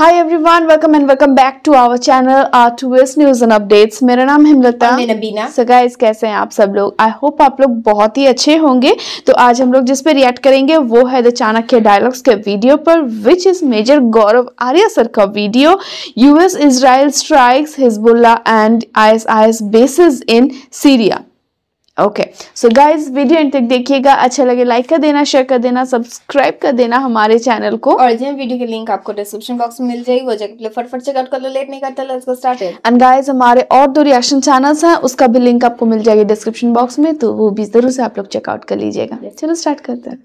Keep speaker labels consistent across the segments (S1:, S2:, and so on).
S1: Hi everyone, welcome back to our channel R2S news and updates. मेरा नाम हिमलता।
S2: मैं नबीना।
S1: So guys, कैसे हैं आप सब लोग? आई होप आप लोग बहुत ही अच्छे होंगे। तो आज हम लोग जिस पे रिएक्ट करेंगे वो है द चाणक्य डायलॉग्स के वीडियो पर, which is major Gaurav Arya sir का video. US Israel strikes Hezbollah and ISIS bases in Syria. Okay, so guys video end तक देखिएगा। अच्छा लगे लाइक कर देना, शेयर कर देना, सब्सक्राइब कर देना हमारे चैनल को।
S2: और जो वीडियो की लिंक आपको डिस्क्रिप्शन बॉक्स में मिल जाएगी, वो जगह फटाफट चेकआउट कर लो। लेट नहीं करता, let's get started.
S1: And guys हमारे और 2 रिएक्शन चैनल्स हैं, उसका भी लिंक आपको मिल जाएगी डिस्क्रिप्शन बॉक्स में, तो वो भी जरूर से आप लोग चेकआउट कर लीजिएगा। चलो स्टार्ट करते हैं।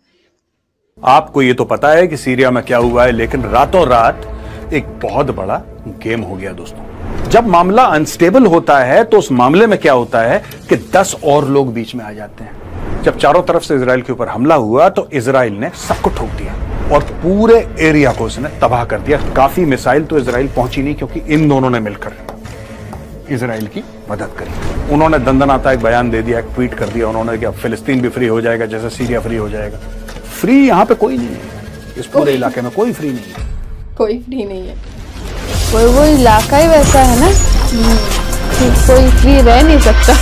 S3: आपको ये तो पता है कि सीरिया में क्या हुआ है, लेकिन रातों रात एक बहुत बड़ा गेम हो गया दोस्तों। जब मामला अनस्टेबल होता है तो उस मामले में क्या होता है कि 10 और लोग बीच में आ जाते हैं। जब चारों तरफ से इजराइल के ऊपर हमला हुआ तो इजराइल ने सबको ठोक दिया और पूरे एरिया को उसने तबाह कर दिया। काफी मिसाइल तो इजराइल पहुंची नहीं, क्योंकि इन दोनों ने मिलकर इजराइल की मदद करी। उन्होंने दंदनाता एक बयान दे दिया, एक ट्वीट कर दिया उन्होंने कि अब फिलिस्तीन भी फ्री हो जाएगा जैसे सीरिया फ्री हो जाएगा। फ्री यहां पे कोई नहीं है, इस पूरे इलाके में कोई फ्री नहीं है।
S2: कोई फ्री नहीं है,
S1: वो इलाका ही वैसा है ना कि कोई फ्री रह नहीं सकता।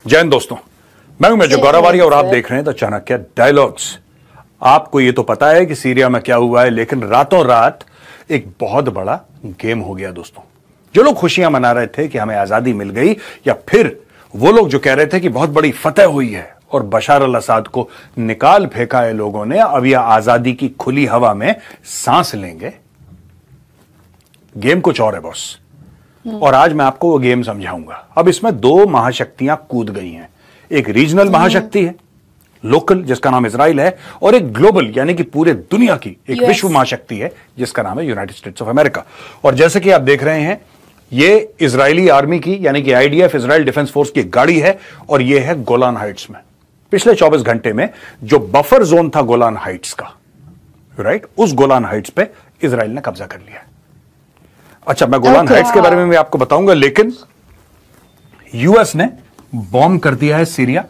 S3: जय हिंद दोस्तों, मैं हूं मेजर गौरव आर्या और आप देख रहे हैं द चाणक्य डायलॉग्स। आपको ये तो पता है कि सीरिया में क्या हुआ है, लेकिन रातों रात एक बहुत बड़ा गेम हो गया दोस्तों। जो लोग खुशियां मना रहे थे कि हमें आजादी मिल गई, या फिर वो लोग जो कह रहे थे कि बहुत बड़ी फतह हुई है और बशर अल असद को निकाल फेंका है लोगों ने, अब यह आजादी की खुली हवा में सांस लेंगे। गेम कुछ और है बॉस, और आज मैं आपको वो गेम समझाऊंगा। अब इसमें 2 महाशक्तियां कूद गई हैं। एक रीजनल महाशक्ति है, लोकल, जिसका नाम इजराइल है, और एक ग्लोबल यानी कि पूरे दुनिया की एक विश्व महाशक्ति है जिसका नाम है यूनाइटेड स्टेट्स ऑफ अमेरिका। और जैसे कि आप देख रहे हैं, ये इजरायली आर्मी की यानी कि IDF इजराइल डिफेंस फोर्स की गाड़ी है, और ये है गोलान हाइट्स में। पिछले 24 घंटे में जो बफर जोन था गोलान हाइट्स का, राइट, उस गोलान हाइट्स पे इजराइल ने कब्जा कर लिया। अच्छा, मैं गोलान हाइट्स के बारे में भी आपको बताऊंगा, लेकिन यूएस ने बॉम्ब कर दिया है सीरिया।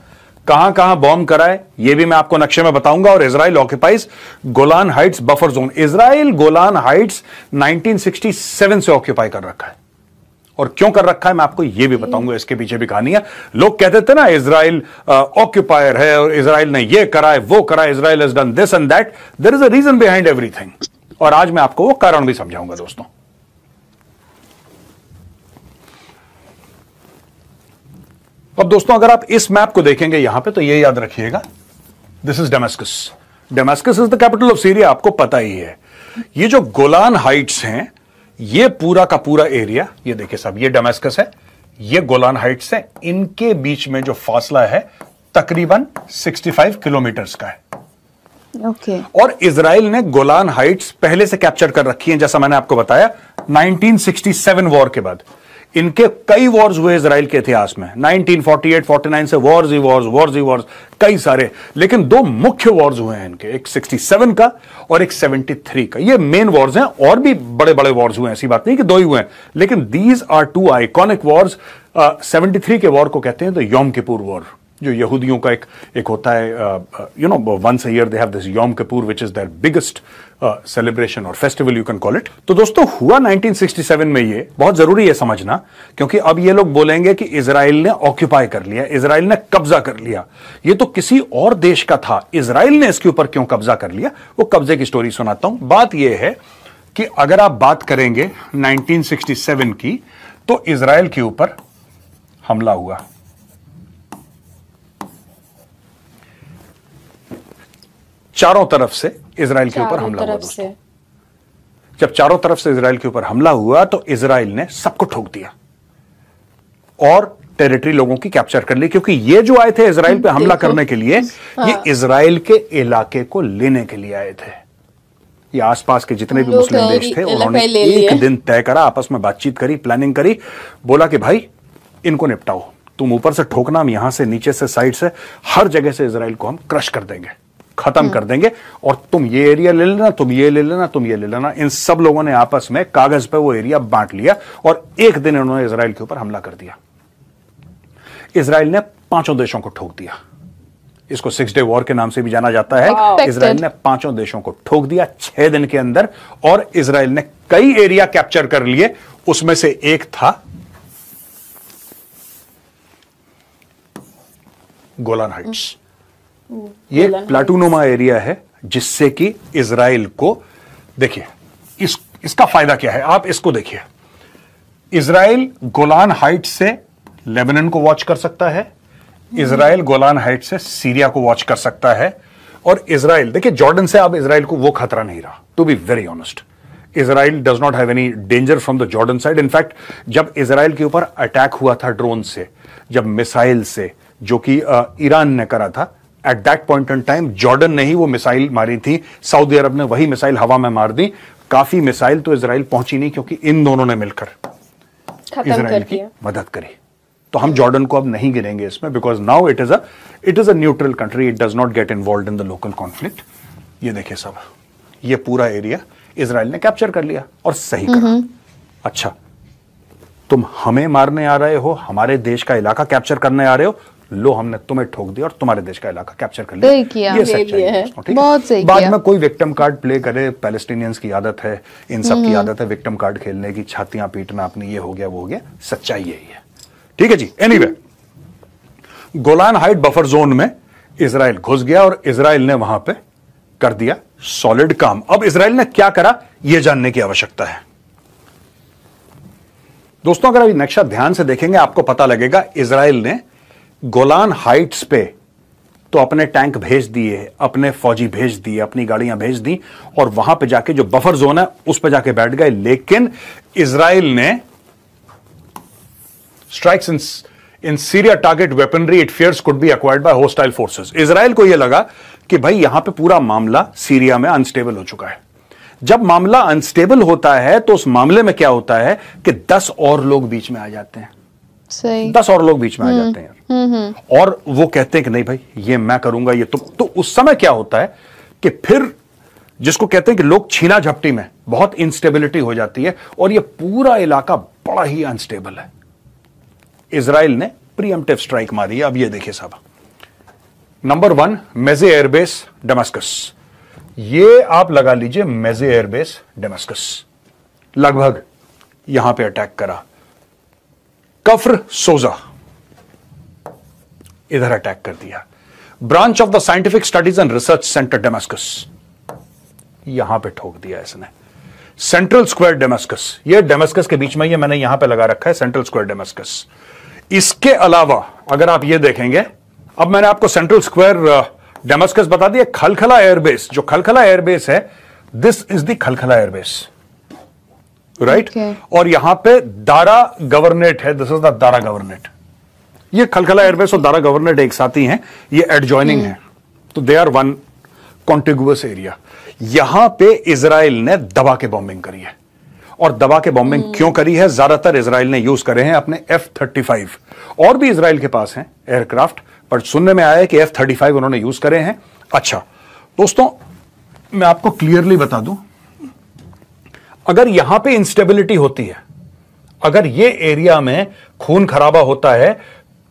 S3: कहां कहां बॉम्ब करा है यह भी मैं आपको नक्शे में बताऊंगा। और Israel occupies Golan Heights buffer zone. Israel Golan Heights 1967 से ऑक्यूपाई कर रखा है, और क्यों कर रखा है मैं आपको यह भी बताऊंगा। इसके पीछे भी कहानी है। लोग कहते थे ना इजराइल ऑक्यूपायर है और इजराइल ने यह करा है वो करा है, Israel has done this and that. There is a reason behind everything, और आज मैं आपको वो कारण भी समझाऊंगा दोस्तों। अब दोस्तों, अगर आप इस मैप को देखेंगे यहां पे, तो ये याद रखिएगा, this is Damascus. Damascus is the capital of Syria, आपको पता ही है। ये जो गोलान हाइट्स हैं, ये पूरा का पूरा एरिया, ये देखिए साहब, ये डेमास्कस है, ये गोलान हाइट्स है। इनके बीच में जो फासला है तकरीबन 65 किलोमीटर्स का है।
S1: ओके।
S3: और इजराइल ने गोलान हाइट्स पहले से कैप्चर कर रखी हैं, जैसा मैंने आपको बताया 1967 वॉर के बाद। इनके कई वॉर्स हुए इजराइल के इतिहास में, 1948-49 से वॉर्स ही वॉर्स कई सारे, लेकिन 2 मुख्य वॉर्स हुए हैं इनके, एक 67 का और एक 73 का। ये मेन वॉर्स हैं, और भी बड़े बड़े वॉर्स हुए हैं, ऐसी बात नहीं कि 2 ही हुए हैं, लेकिन दीज आर 2 आइकॉनिक वॉर्स। 73 के वॉर को कहते हैं द योम किपुर वॉर, जो यहूदियों का एक होता है, you know, once a year they have this Yom Kippur which is their biggest celebration और festival, you can call it. तो दोस्तों, हुआ 1967 में। ये बहुत जरूरी है समझना, क्योंकि अब ये लोग बोलेंगे कि इजराइल ने ऑक्यूपाई कर लिया, इजराइल ने कब्जा कर लिया। ये तो किसी और देश का था, इजराइल ने इसके ऊपर क्यों कब्जा कर लिया, वो कब्जे की स्टोरी सुनाता हूं। बात यह है कि अगर आप बात करेंगे 1967 की, तो इजराइल के ऊपर हमला हुआ। चारों तरफ से इजराइल के ऊपर हमला हुआ दोस्तों। जब चारों तरफ से इजराइल के ऊपर हमला हुआ तो इजराइल ने सबको ठोक दिया और टेरिटरी लोगों की कैप्चर कर ली, क्योंकि ये जो आए थे इजराइल पे हमला करने के लिए, ये इजराइल के इलाके को लेने के लिए आए थे। ये आसपास के जितने भी मुस्लिम देश थे, उन्होंने एक दिन तय करा, आपस में बातचीत करी, प्लानिंग करी, बोला कि भाई इनको निपटाओ, तुम ऊपर से ठोकना, हम यहां से, नीचे से, साइड से, हर जगह से इजराइल को हम क्रश कर देंगे। खत्म कर देंगे और तुम ये एरिया ले लेना, तुम ये ले लेना, तुम ये ले लेना। इन सब लोगों ने आपस में कागज पे वो एरिया बांट लिया और एक दिन इन्होंने इजराइल के ऊपर हमला कर दिया। इजराइल ने 5 देशों को ठोक दिया। इसको 6 डे वॉर के नाम से भी जाना जाता है। इजराइल ने 5 देशों को ठोक दिया 6 दिन के अंदर और इजराइल ने कई एरिया कैप्चर कर लिए। उसमें से एक था गोलान हाइट्स। ये प्लाटूनुमा एरिया है जिससे कि इजराइल को, देखिए इसका फायदा क्या है, आप इसको देखिए। इजराइल गोलान हाइट्स से लेबनान को वॉच कर सकता है, इजराइल गोलान हाइट्स से सीरिया को वॉच कर सकता है। और इजराइल देखिए जॉर्डन से अब इजराइल को वो खतरा नहीं रहा। To be very honest, Israel does not have any danger from the Jordan side. In fact जब इजराइल के ऊपर अटैक हुआ था ड्रोन से, जब मिसाइल से, जो कि ईरान ने करा था, at that point in time Jordan ने ही वो मिसाइल मारी थी, सऊदी अरब ने वही मिसाइल हवा में मार दी। काफी मिसाइल तो इजराइल पहुंची नहीं क्योंकि इन दोनों ने मिलकर इजराइल की मदद करी। तो हम जॉर्डन को अब नहीं गिनेंगे इसमें, because now it is a neutral country, it does not get involve in the local conflict. ये देखिए सब, ये पूरा एरिया इजराइल ने कैप्चर कर लिया और सही करा। अच्छा, तुम हमें मारने आ रहे हो, हमारे देश का इलाका कैप्चर करने आ रहे हो, लो हमने तुम्हें ठोक दिया और तुम्हारे देश का इलाका कैप्चर कर लिया। ये सच्चाई है।
S1: बहुत सही
S3: बाद में कोई विक्टिम कार्ड प्ले करे, पैलेस्टीनियंस की आदत है, इन सब की आदत है विक्टिम कार्ड खेलने की, छातियां पीटना अपनी, ये हो गया वो हो गया, सच्चाई यही है। ठीक है जी। Anyway, Golan height buffer zone में इजराइल घुस गया और इजराइल ने वहां पे कर दिया सॉलिड काम। अब इजराइल ने क्या करा यह जानने की आवश्यकता है। दोस्तों अगर अभी नक्शा ध्यान से देखेंगे आपको पता लगेगा इजराइल ने गोलान हाइट्स पे तो अपने टैंक भेज दिए, अपने फौजी भेज दिए, अपनी गाड़ियां भेज दी और वहां पे जाके जो बफर जोन है उस पे जाके बैठ गए। लेकिन इजराइल ने strikes in Syria target weaponry it fears could be acquired by hostile forces. Israel को यह लगा कि भाई यहां पे पूरा मामला सीरिया में अनस्टेबल हो चुका है। जब मामला अनस्टेबल होता है तो उस मामले में क्या होता है कि 10 और लोग बीच में आ जाते हैं।
S1: सही।
S3: 10 और लोग बीच में आ जाते हैं यार। और वो कहते हैं कि नहीं भाई ये मैं करूंगा, ये तो उस समय क्या होता है कि फिर जिसको कहते हैं कि लोग छीना झपटी में बहुत इंस्टेबिलिटी हो जाती है और ये पूरा इलाका बड़ा ही अनस्टेबल है। इजराइल ने प्रीएम्प्टिव स्ट्राइक मारी है। अब ये देखिए साहब, नंबर 1 मेजे एयरबेस दमिश्क। ये आप लगा लीजिए मेजे एयरबेस दमिश्क, लगभग यहां पे अटैक करा। कफ्र सोजा इधर अटैक कर दिया। Branch of the scientific studies and research centre दमिश्क, यहां पे ठोक दिया इसने। सेंट्रल स्क्वायर दमिश्क, ये दमिश्क के बीच में, ये मैंने यहां पे लगा रखा है सेंट्रल स्क्वायर दमिश्क। इसके अलावा अगर आप ये देखेंगे, अब मैंने आपको सेंट्रल स्क्वायर दमिश्क बता दिया। खलखला एयरबेस, जो खलखला एयरबेस है, this is the Khalkhala airbase, right. और यहां पे दारा गवर्नेट है, this is the Daraa governorate. ये खलखला एयरबेस और दारा गवर्नेट एक साथ ही हैं, ये एडजॉइनिंग है, तो they are one contiguous area. यहां पे इजराइल ने दबा के बॉम्बिंग करी है। और दबा के बॉम्बिंग क्यों करी है? ज्यादातर इजराइल ने यूज करे हैं अपने F-35, और भी इजराइल के पास हैं एयरक्राफ्ट, पर सुनने में आया है कि F-35 उन्होंने यूज करे हैं। अच्छा दोस्तों, मैं आपको क्लियरली बता दूं, अगर यहां पे इंस्टेबिलिटी होती है, अगर ये एरिया में खून खराबा होता है,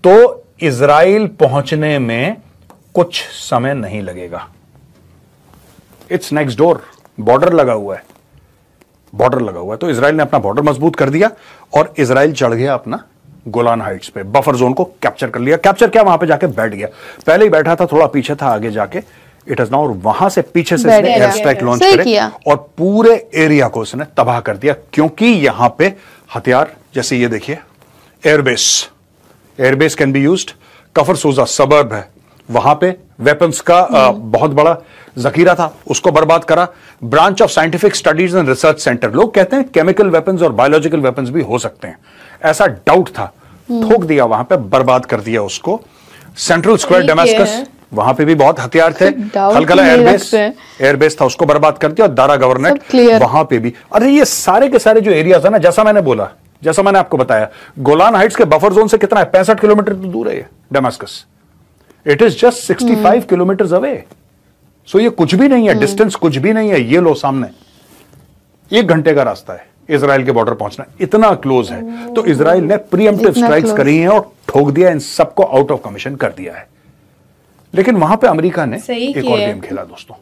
S3: तो इजराइल पहुंचने में कुछ समय नहीं लगेगा। इट्स नेक्स्ट डोर, बॉर्डर लगा हुआ है, बॉर्डर लगा हुआ है। तो इजराइल ने अपना बॉर्डर मजबूत कर दिया और इजराइल चढ़ गया अपना गोलान हाइट्स पे, बफर जोन को कैप्चर कर लिया। कैप्चर क्या, वहां पे जाके बैठ गया। पहले ही बैठा था, थोड़ा पीछे था, आगे जाके इट इज नाउ, वहां से पीछे से इसने एयर स्ट्राइक लॉन्च करे और पूरे एरिया को उसने तबाह कर दिया। क्योंकि यहां पे हथियार, जैसे ये देखिए airbase, airbase can be used. Kafr Sousa suburb है, वहां पे वेपन्स का बहुत बड़ा जखीरा था, उसको बर्बाद करा। Branch of scientific studies and research centre, लोग कहते हैं केमिकल वेपन्स और बायोलॉजिकल वेपन्स भी हो सकते हैं, ऐसा डाउट था, ठोक दिया वहां पे, बर्बाद कर दिया उसको। सेंट्रल स्क्वायर दमिश्क, वहां पे भी बहुत हथियार थे। खलखला एयरबेस था, उसको बर्बाद कर दिया। और दारा गवर्नेट, वहां पे भी। अरे ये सारे के सारे जो एरियाज है ना, जैसा मैंने बोला, जैसा मैंने आपको बताया, गोलान हाइट्स के बफर जोन से कितना है, 65 किलोमीटर दूर है दमिश्क। It is just 65 kilometre away. So ये कुछ भी नहीं है, डिस्टेंस कुछ भी नहीं है, ये लो सामने 1 घंटे का रास्ता है इजराइल के बॉर्डर पहुंचना, इतना क्लोज है। तो इजराइल ने प्रीएम्प्टिव स्ट्राइक्स करी हैं और ठोक दिया, इन सबको आउट ऑफ कमीशन कर दिया है। लेकिन वहां पे अमेरिका ने एक और गेम खेला दोस्तों।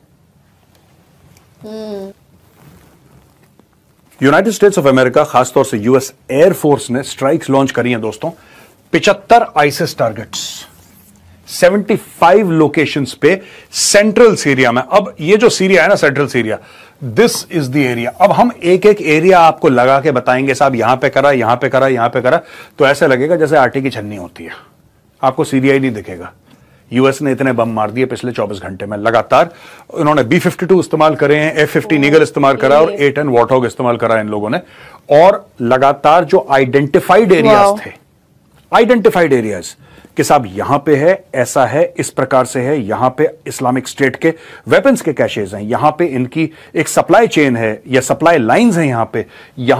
S3: यूनाइटेड स्टेट्स ऑफ अमेरिका, खासतौर से यूएस एयरफोर्स ने स्ट्राइक्स लॉन्च करी हैं दोस्तों 75 आईसिस टारगेट्स 75 लोकेशंस पे सेंट्रल सीरिया में। अब ये जो सीरिया है ना, central Syria, this is the area. अब हम एक एक एरिया आपको लगा के बताएंगे, साहब यहां पे करा, यहां पे करा, यहां पे करा, तो ऐसे लगेगा जैसे आटे की छन्नी होती है, आपको सीरिया ही नहीं दिखेगा। यूएस ने इतने बम मार दिए पिछले 24 घंटे में लगातार। इन्होंने B-52 इस्तेमाल करे हैं, F-15 ईगल इस्तेमाल करा और A-10 वॉरथॉग इस्तेमाल करा इन लोगों ने। और लगातार जो आइडेंटिफाइड एरियाज थे, आइडेंटिफाइड एरियाज कि साहब यहां पे है, ऐसा है, इस प्रकार से है, यहां पे इस्लामिक स्टेट के वेपन्स के कैशेज हैं, यहां पे इनकी एक सप्लाई चेन है या सप्लाई लाइंस हैं, यहां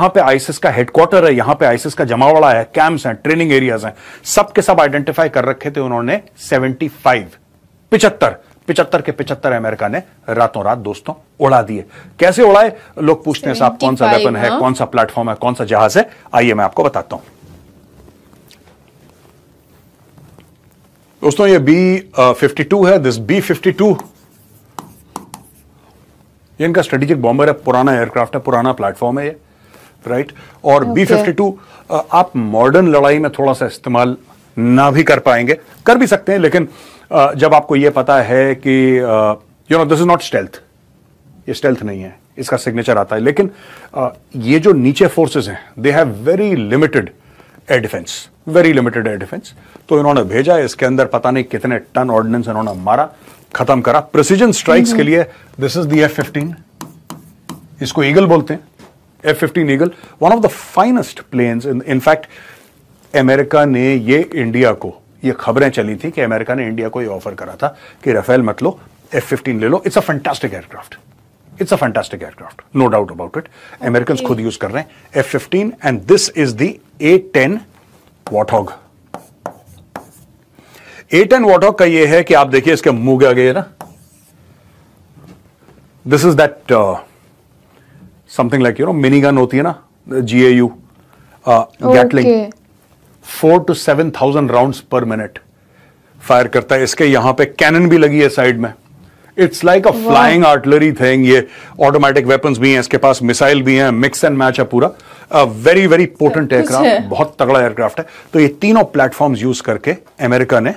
S3: पे आईसिस का हेडक्वार्टर है, यहां पे आईसिस का जमावड़ा है, कैंप्स हैं, ट्रेनिंग एरियाज हैं, सब के सब आइडेंटिफाई कर रखे थे उन्होंने। 75 के 75 अमेरिका ने रातों रात दोस्तों उड़ा दिए। कैसे उड़ाए? लोग पूछते हैं साहब कौन सा वेपन है, कौन सा प्लेटफॉर्म है, कौन सा जहाज है। आइए मैं आपको बताता हूं दोस्तों। ये B-52 है। दिस B-52 ये इनका स्ट्रेटेजिक बॉम्बर है, पुराना एयरक्राफ्ट है, पुराना प्लेटफॉर्म है ये, राइट। और B-52 आप मॉडर्न लड़ाई में थोड़ा सा इस्तेमाल ना भी कर पाएंगे, कर भी सकते हैं, लेकिन जब आपको ये पता है कि दिस इज नॉट स्टेल्थ, ये स्टेल्थ नहीं है, इसका सिग्नेचर आता है। लेकिन ये जो नीचे फोर्सेस हैं, they have very limited air defence, very limited air defence. तो इन्होंने भेजा, इसके अंदर पता नहीं कितने टन ऑर्डिनेंस इन्होंने मारा, खत्म करा। प्रिसीजन स्ट्राइक्स के लिए दिस इज द F-15, इसको ईगल बोलते हैं, F-15 eagle, one of the finest planes. In fact America ने ये इंडिया को, ये खबरें चली थी कि अमेरिका ने इंडिया को ये ऑफर करा था कि राफेल मत लो, F-15 ले लो। It's a fantastic aircraft, it's a fantastic aircraft, no doubt about it. American खुद यूज कर रहे हैं F-15 and this is the A-10 Warthog. A-10 Warthog का ये है कि आप देखिए इसके मुंह के आगे ना, this is that something like mini gun होती है ना, GAU गैटलिंग, 4 to 7,000 राउंड्स पर मिनट फायर करता है। इसके यहां पे कैनन भी लगी है साइड में। It's like a flying artillery thing. ये ऑटोमेटिक वेपन्स भी हैं इसके पास, मिसाइल भी हैं, मिक्स एंड मैच है पूरा। वेरी वेरी पोटेंट एयरक्राफ्ट, बहुत तगड़ा एयरक्राफ्ट है। तो ये तीनों प्लेटफॉर्म्स यूज करके अमेरिका ने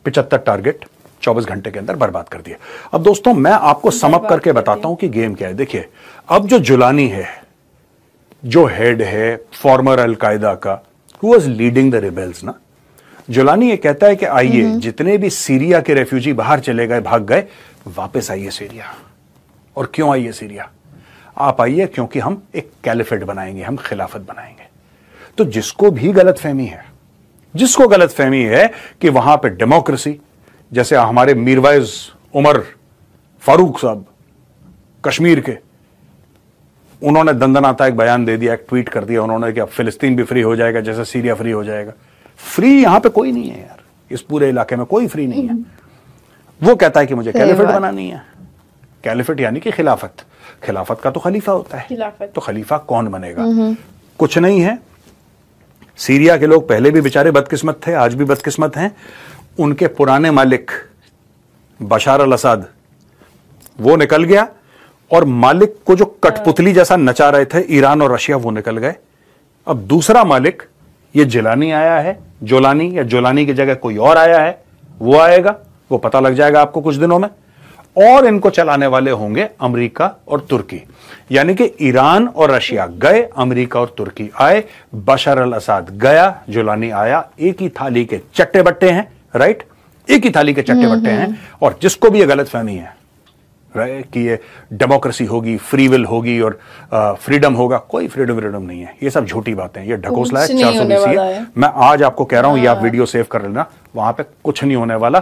S3: 75 टारगेट 24 घंटे के अंदर बर्बाद कर दिए। अब दोस्तों मैं आपको समअप करके बताता हूं कि गेम क्या है। देखिए, अब जो जुलानी है, जो हेड है फॉर्मर अलकायदा का, who was leading the rebels ना, जुलानी ये कहता है कि आइए, जितने भी सीरिया के रेफ्यूजी बाहर चले गए, भाग गए, वापस आइए सीरिया। और क्यों आइए सीरिया? आप आइए क्योंकि हम एक कैलिफेट बनाएंगे, हम खिलाफत बनाएंगे। तो जिसको भी गलतफहमी है, जिसको गलतफहमी है कि वहां पे डेमोक्रेसी, जैसे हमारे मीरवाइज उमर फारूक साहब कश्मीर के, उन्होंने दंदनाता एक बयान दे दिया, एक ट्वीट कर दिया उन्होंने कि अब फिलिस्तीन भी फ्री हो जाएगा जैसे सीरिया फ्री हो जाएगा। फ्री यहां पे कोई नहीं है यार, इस पूरे इलाके में कोई फ्री नहीं है। वो कहता है कि मुझे कैलिफेट बनानी है। कैलिफेट यानी कि खिलाफत। खिलाफत का तो खलीफा होता है, तो खलीफा कौन बनेगा? कुछ नहीं है। सीरिया के लोग पहले भी बेचारे बदकिस्मत थे, आज भी बदकिस्मत हैं। उनके पुराने मालिक बशार अल असद वो निकल गया, और मालिक को जो कठपुतली जैसा नचा रहे थे ईरान और रशिया, वो निकल गए। अब दूसरा मालिक ये जिलानी आया है, जोलानी या जोलानी की जगह कोई और आया है, वो आएगा, वो पता लग जाएगा आपको कुछ दिनों में। और इनको चलाने वाले होंगे अमेरिका और तुर्की। यानी कि ईरान और रशिया गए, अमेरिका और तुर्की आए, बशर अल असद गया, जोलानी आया। एक ही थाली के चट्टे बट्टे हैं, राइट? एक ही थाली के चट्टे बट्टे हैं। और जिसको भी ये गलतफहमी है कि ये डेमोक्रेसी होगी, फ्री विल होगी और फ्रीडम होगा, कोई फ्रीडम नहीं है। ये सब झूठी बातें हैं, ये ढकोसला है, 420 है। मैं आज आपको कह रहा हूं, ये आप वीडियो सेव कर लेना, वहां पे कुछ नहीं होने वाला,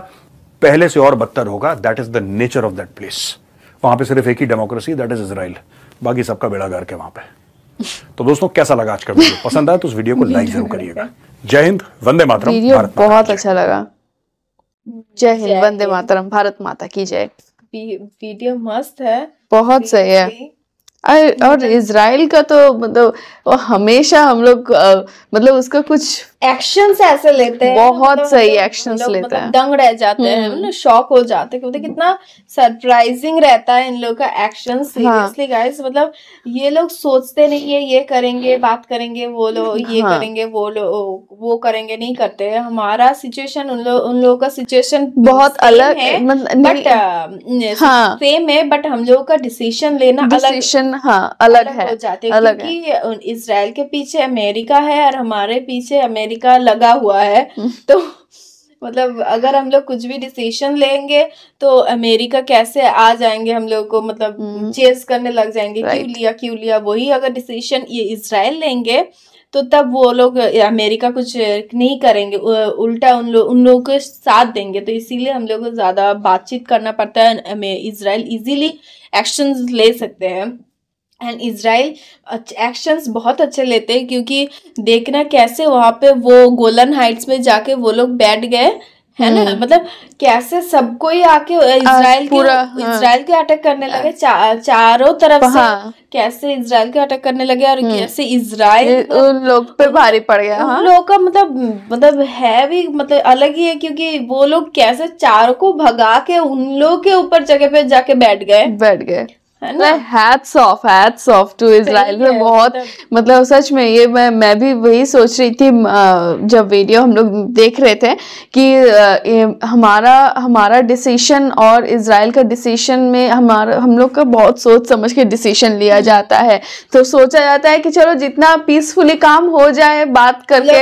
S3: पहले से और बदतर होगा। That is the nature of that place. वहां पे सिर्फ एक ही डेमोक्रेसी, दैट इज इजराइल, बाकी सबका बेड़ा गर्क है वहां पे। तो दोस्तों कैसा लगा आज का वीडियो? पसंद आया तो उस वीडियो को लाइक जरूर करिएगा। जय हिंद, वंदे मातरम।
S1: वीडियो बहुत अच्छा लगा। जय हिंद, वंदे मातरम, भारत माता की जय।
S2: वीडियो मस्त है,
S1: बहुत सही है। और इजराइल का तो मतलब वो हमेशा हम लोग मतलब उसका कुछ
S2: एक्शंस ऐसे लेते हैं,
S1: बहुत
S2: मतलब
S1: सही
S2: हम लोग
S1: एक्शंस लेते
S2: मतलब
S1: हैं।
S2: दंग रह जाते हैं, मतलब शॉक हो जाते हैं कि मतलब कितना सरप्राइजिंग रहता है इन लोग का एक्शन। सीरियसली गाइस, मतलब ये लोग सोचते नहीं है ये करेंगे, बात करेंगे, वो लोग ये करेंगे, वो करेंगे, नहीं करते हैं। हमारा सिचुएशन उन लोगों का सिचुएशन
S1: बहुत अलग
S2: है,
S1: बट
S2: सेम है, बट हम लोगों का डिसीजन लेना
S1: डिसीजन अलग है,
S2: हो जाते हैं, क्योंकि इसराइल के पीछे अमेरिका है और हमारे पीछे अमेरिका लगा हुआ है। तो मतलब अगर हम लोग कुछ भी डिसीजन लेंगे तो अमेरिका कैसे आ जाएंगे हम लोग को, मतलब चेस करने लग जाएंगे, क्यों लिया। वही अगर डिसीजन ये इजराइल लेंगे तो तब वो लोग अमेरिका कुछ नहीं करेंगे, उल्टा उन लोगों को साथ देंगे। तो इसीलिए हम लोग को ज्यादा बातचीत करना पड़ता है। इजराइल इजीली एक्शंस ले सकते हैं, एंड इजराइल एक्शंस बहुत अच्छे लेते हैं, क्योंकि देखना कैसे वहां पे वो गोलन हाइट्स में जाके वो लोग बैठ गए, है ना। मतलब कैसे सबको ही आके इजराइल के अटैक करने लगे, चारों तरफ से कैसे इजराइल के अटैक करने लगे, और कैसे इजराइल
S1: उन लोग पे भारी पड़ गया।
S2: उन लोगों का मतलब है भी, मतलब अलग ही है, क्योंकि वो लोग कैसे चारों को भगा के उन लोग के ऊपर जगह पे जाके बैठ गए।
S1: हैट्स ऑफ टू इजराइल में। बहुत मतलब सच में ये मैं भी वही सोच रही थी जब वीडियो हम लोग देख रहे थे कि हमारा डिसीजन और इजराइल का डिसीजन में हम लोग का बहुत सोच समझ के डिसीजन लिया जाता है। तो सोचा जाता है कि चलो जितना पीसफुली काम हो जाए, बात करके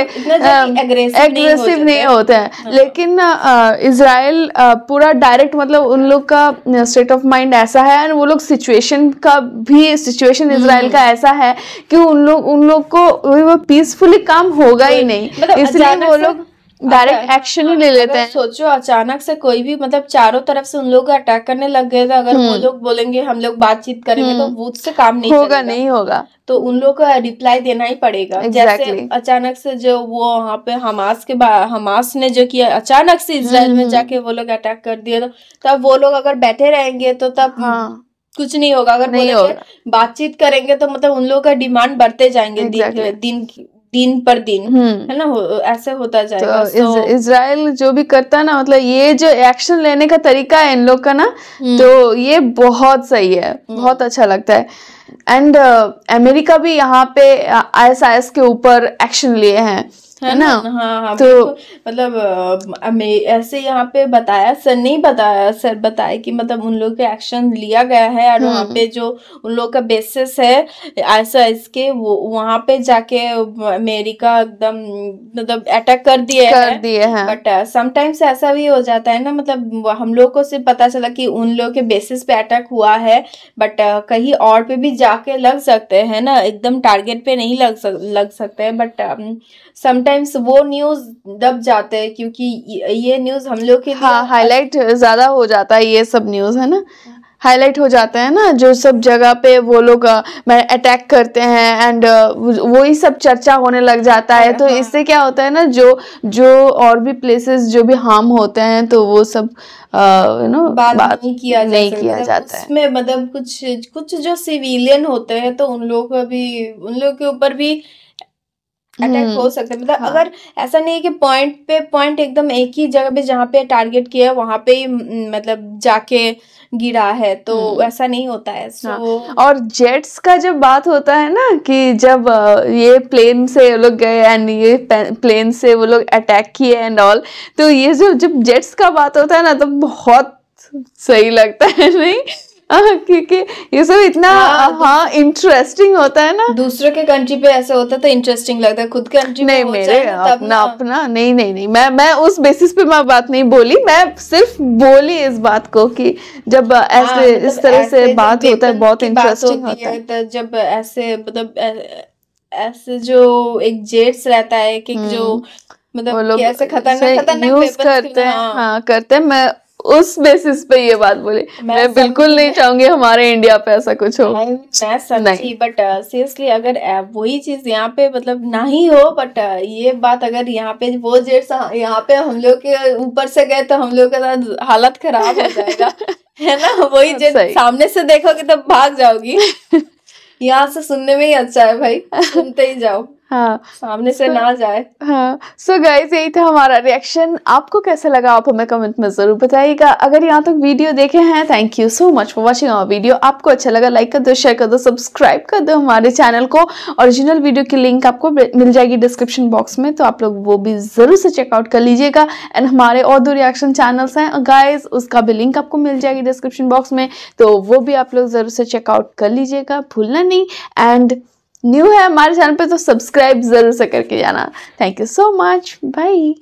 S1: एग्रेसिव नहीं होते हैं। लेकिन इजराइल पूरा डायरेक्ट, मतलब उन लोग का स्टेट ऑफ माइंड ऐसा है, और वो लोग सिचुएशन इजराइल का ऐसा है कि उन लोग को वो पीसफुली काम होगा ही नहीं, इसलिए वो लोग डायरेक्ट एक्शन ही ले लेते हैं।
S2: सोचो अचानक से कोई भी मतलब चारों तरफ से उन लोग अटैक करने लग गए, तो अगर वो लोग बोलेंगे हम लोग बातचीत करेंगे तो वो से काम नहीं
S1: होगा,
S2: तो उन लोग को रिप्लाई देना ही पड़ेगा। जैसे अचानक से जो वो वहाँ पे हमास ने जो किया, अचानक से इजराइल में जाके वो लोग अटैक कर दिए, तो तब वो लोग अगर बैठे रहेंगे तो तब कुछ नहीं होगा। अगर बातचीत करेंगे तो मतलब उन लोगों का डिमांड बढ़ते जाएंगे दिन पर दिन, है ना, ऐसे होता जाएगा।
S1: तो इजराइल जो भी करता है ना, मतलब ये जो एक्शन लेने का तरीका है इन लोग का ना, तो ये बहुत सही है, बहुत अच्छा लगता है। एंड अमेरिका भी यहाँ पे ISIS के ऊपर एक्शन लिए हैं, है ना।
S2: हाँ, तो मतलब ऐसे यहाँ पे बताया, सर नहीं बताया, सर बताया कि मतलब उन लोग का एक्शन लिया गया है, और वहाँ पे जो उन लोग का बेसिस है ऐसा इसके वहाँ पे जाके अमेरिका एकदम मतलब अटैक कर दिए हैं। बट समटाइम्स ऐसा भी हो जाता है ना, मतलब हम लोग को सिर्फ पता चला कि उन लोग के बेसिस पे अटैक हुआ है, बट कहीं और पे भी जाके लग सकते हैं ना, एकदम टारगेट पे नहीं लग सकते हैं। बट समटाइम्स वो न्यूज दब जाते हैं, क्योंकि ये न्यूज हम लोग के लिए
S1: हाईलाइट ज्यादा हो जाता है, ये सब न्यूज है ना, हाईलाइट हो जाता है ना, जो सब जगह पे वो लोग अटैक करते हैं, एंड वही सब चर्चा होने लग जाता है। तो इससे क्या होता है ना, जो और भी प्लेसेस जो भी हार्म होते हैं, तो वो सब
S2: बात नहीं किया
S1: जाता है।
S2: उसमें मतलब कुछ जो सिविलियन होते हैं, तो उन लोग के ऊपर भी अटैक हो सकता है। मतलब अगर ऐसा नहीं है कि पॉइंट पे पॉइंट एकदम एक ही जगह पे जहाँ पे टारगेट किया है वहां पे ही मतलब जाके गिरा है, तो ऐसा नहीं होता है।
S1: और जेट्स का जब बात होता है ना, कि जब ये प्लेन से वो लोग गए एंड ये प्लेन से वो लोग अटैक किए एंड ऑल, तो ये जब जेट्स का बात होता है ना, तो बहुत सही लगता है, नहीं क्योंकि ये सब इतना इंटरेस्टिंग होता है ना।
S2: दूसरे के कंट्री पे ऐसा होता है तो इंटरेस्टिंग लगता है, खुद कंट्री
S1: नहीं, मेरे अपना नहीं, मैं उस बेसिस पे मैं बात नहीं बोली, मैं सिर्फ बोली इस बात को कि जब ऐसे इस तरह से बात होता है बहुत इंटरेस्टिंग होता है।
S2: तो जब ऐसे मतलब ऐसे जो एक जेट्स रहता है कि जो मतलब कैसे खतरनाक
S1: यूज करते हैं, करते हैं। मैं उस बेसिस पे ये बात बोले। मैं बिल्कुल नहीं चाहूंगी हमारे इंडिया पे ऐसा कुछ हो।
S2: मैं समझी, बट सीरियसली अगर वही चीज यहाँ पे मतलब नहीं हो, बट ये बात अगर यहाँ पे वो जैसा यहाँ पे हम लोग के ऊपर से गए तो हम लोग का हालत खराब हो जाएगा है ना। वही जेट सामने से देखोगे तो भाग जाओगी। यहाँ से सुनने में ही अच्छा है भाई, सुनते ही जाओ।
S1: हाँ,
S2: सामने से ना जाए।
S1: हाँ, सो गाइस यही था हमारा रिएक्शन। आपको कैसा लगा आप हमें कमेंट में जरूर बताइएगा। अगर यहाँ तक वीडियो देखे हैं, thank you so much for watching our video. आपको अच्छा लगा लाइक कर दो, शेयर कर दो, सब्सक्राइब कर दो हमारे चैनल को। ओरिजिनल वीडियो की लिंक आपको मिल जाएगी डिस्क्रिप्शन बॉक्स में, तो आप लोग वो भी जरूर से चेकआउट कर लीजिएगा। एंड हमारे और 2 रिएक्शन चैनल्स हैं गाइस, उसका भी लिंक आपको मिल जाएगी डिस्क्रिप्शन बॉक्स में, तो वो भी आप लोग जरूर से चेकआउट कर लीजिएगा, भूलना नहीं। एंड न्यू है हमारे चैनल पे तो सब्सक्राइब जरूर से करके जाना। Thank you so much, bye.